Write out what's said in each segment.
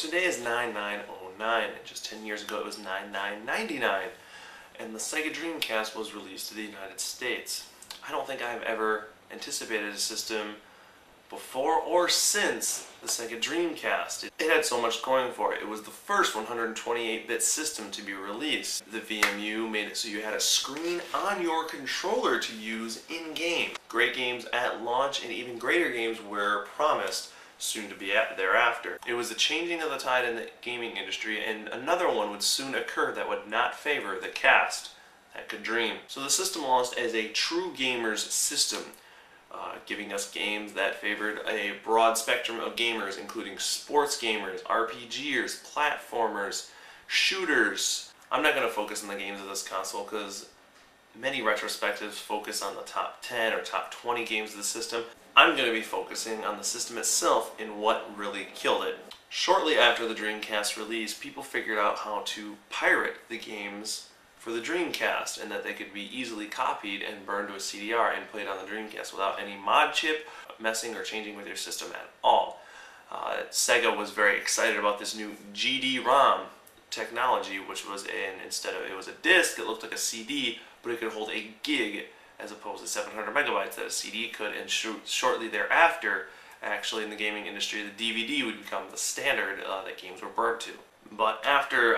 today is 9909, and just 10 years ago it was 9999, and the Sega Dreamcast was released to the United States. I don't think I've ever anticipated a system before or since the Sega Dreamcast. It had so much going for it. It was the first 128-bit system to be released. The VMU made it so you had a screen on your controller to use in-game. Great games at launch and even greater games were promised soon to be thereafter. It was the changing of the tide in the gaming industry, and another one would soon occur that would not favor the cast that could dream. So the system launched as a true gamer's system, giving us games that favored a broad spectrum of gamers, including sports gamers, RPGers, platformers, shooters. I'm not going to focus on the games of this console because many retrospectives focus on the top 10 or top 20 games of the system. I'm going to be focusing on the system itself and what really killed it. Shortly after the Dreamcast release, people figured out how to pirate the games for the Dreamcast, and that they could be easily copied and burned to a CDR and played on the Dreamcast without any mod chip messing or changing with your system at all. Sega was very excited about this new GD-ROM technology, which was it was a disc that looked like a CD, but it could hold a gig as opposed to 700 megabytes that a CD could, and shortly thereafter, actually in the gaming industry, the DVD would become the standard that games were burnt to. But after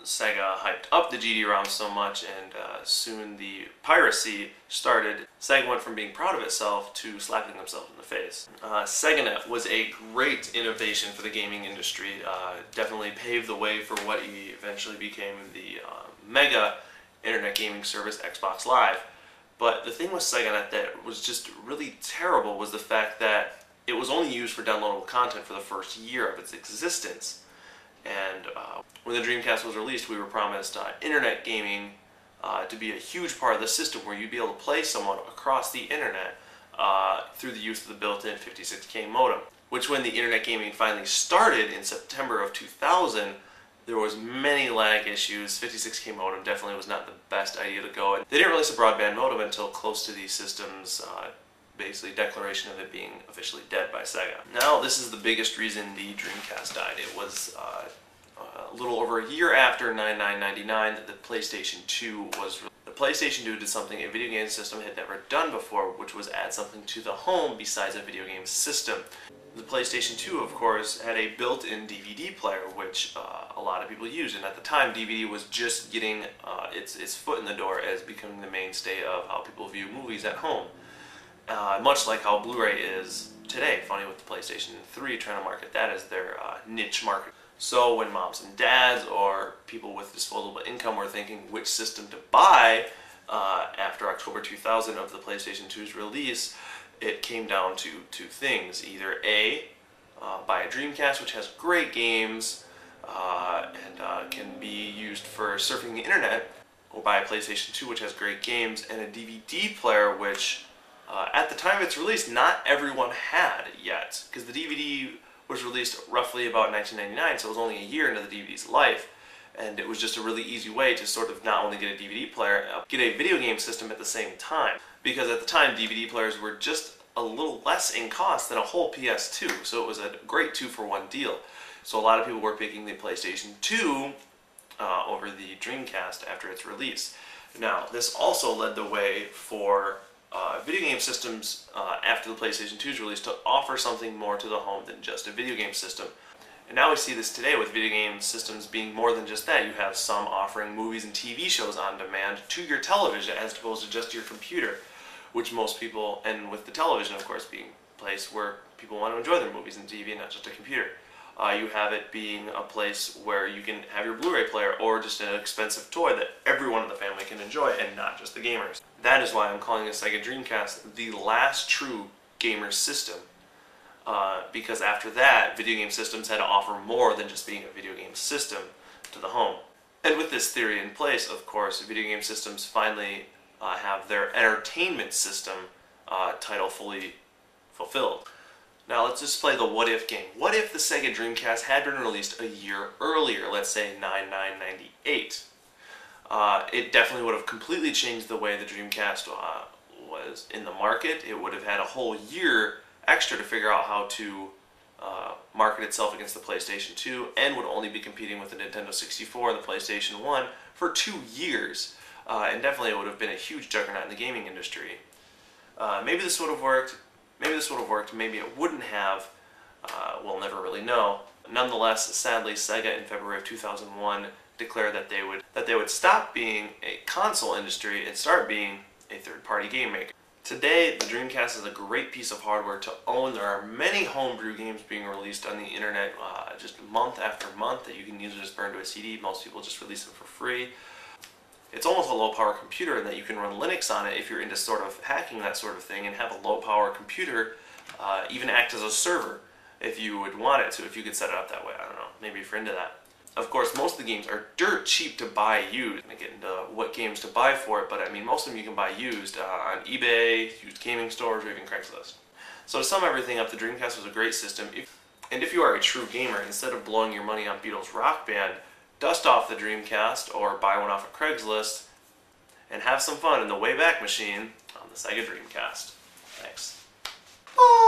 Sega hyped up the GD-ROM so much, and soon the piracy started, Sega went from being proud of itself to slapping themselves in the face. SegaNet was a great innovation for the gaming industry, definitely paved the way for what eventually became the mega internet gaming service Xbox Live. But the thing with SegaNet that was just really terrible was the fact that it was only used for downloadable content for the first year of its existence. And when the Dreamcast was released, we were promised internet gaming to be a huge part of the system, where you'd be able to play someone across the internet through the use of the built-in 56K modem. Which, when the internet gaming finally started in September of 2000, there was many lag issues. 56K modem definitely was not the best idea to go. They didn't release a broadband modem until close to the system's basically declaration of it being officially dead by Sega. Now, this is the biggest reason the Dreamcast died. It was a little over a year after 9999 that the PlayStation 2 was released. The PlayStation 2 did something a video game system had never done before, which was add something to the home besides a video game system. The PlayStation 2, of course, had a built-in DVD player, which a lot of people used, and at the time DVD was just getting its foot in the door as becoming the mainstay of how people view movies at home. Much like how Blu-ray is today. Funny with the PlayStation 3 trying to market that as their niche market. So when moms and dads or people with disposable income were thinking which system to buy after October 2000 of the PlayStation 2's release, it came down to two things. Either A, buy a Dreamcast, which has great games and can be used for surfing the internet, or buy a PlayStation 2, which has great games, and a DVD player, which at the time of its release, not everyone had yet, because the DVD was released roughly about 1999, so it was only a year into the DVD's life, and it was just a really easy way to sort of not only get a DVD player, get a video game system at the same time. Because at the time, DVD players were just a little less in cost than a whole PS2, so it was a great two-for-one deal. So a lot of people were picking the PlayStation 2 over the Dreamcast after its release. Now, this also led the way for video game systems after the PlayStation 2's release to offer something more to the home than just a video game system. And now we see this today with video game systems being more than just that. You have some offering movies and TV shows on demand to your television as opposed to just your computer, which most people, and with the television of course being a place where people want to enjoy their movies and TV and not just a computer. You have it being a place where you can have your Blu-ray player or just an expensive toy that everyone in the family can enjoy and not just the gamers. That is why I'm calling the Sega Dreamcast the last true gamer system. Because after that, video game systems had to offer more than just being a video game system to the home. And with this theory in place, of course, video game systems finally have their entertainment system title fully fulfilled. Now let's just play the what if game. What if the Sega Dreamcast had been released a year earlier, let's say 9998? It definitely would have completely changed the way the Dreamcast was in the market. It would have had a whole year extra to figure out how to market itself against the PlayStation 2 and would only be competing with the Nintendo 64 and the PlayStation 1 for 2 years. And definitely it would have been a huge juggernaut in the gaming industry. Maybe this would have worked, maybe it wouldn't have. We'll never really know. Nonetheless, sadly, Sega in February of 2001 declared that they would stop being a console industry and start being a third-party game maker. Today, the Dreamcast is a great piece of hardware to own. There are many homebrew games being released on the internet just month after month that you can usually just burn to a CD. Most people just release them for free. It's almost a low-power computer in that you can run Linux on it if you're into sort of hacking that sort of thing, and have a low-power computer even act as a server if you would want it to, if you could set it up that way. I don't know, maybe if you're into that. Of course, most of the games are dirt cheap to buy used. I'm going to get into what games to buy for it, but I mean, most of them you can buy used on eBay, used gaming stores, or even Craigslist. So to sum everything up, the Dreamcast was a great system. If you are a true gamer, instead of blowing your money on Beatles Rock Band, dust off the Dreamcast or buy one off of Craigslist and have some fun in the Wayback Machine on the Sega Dreamcast. Thanks. Bye!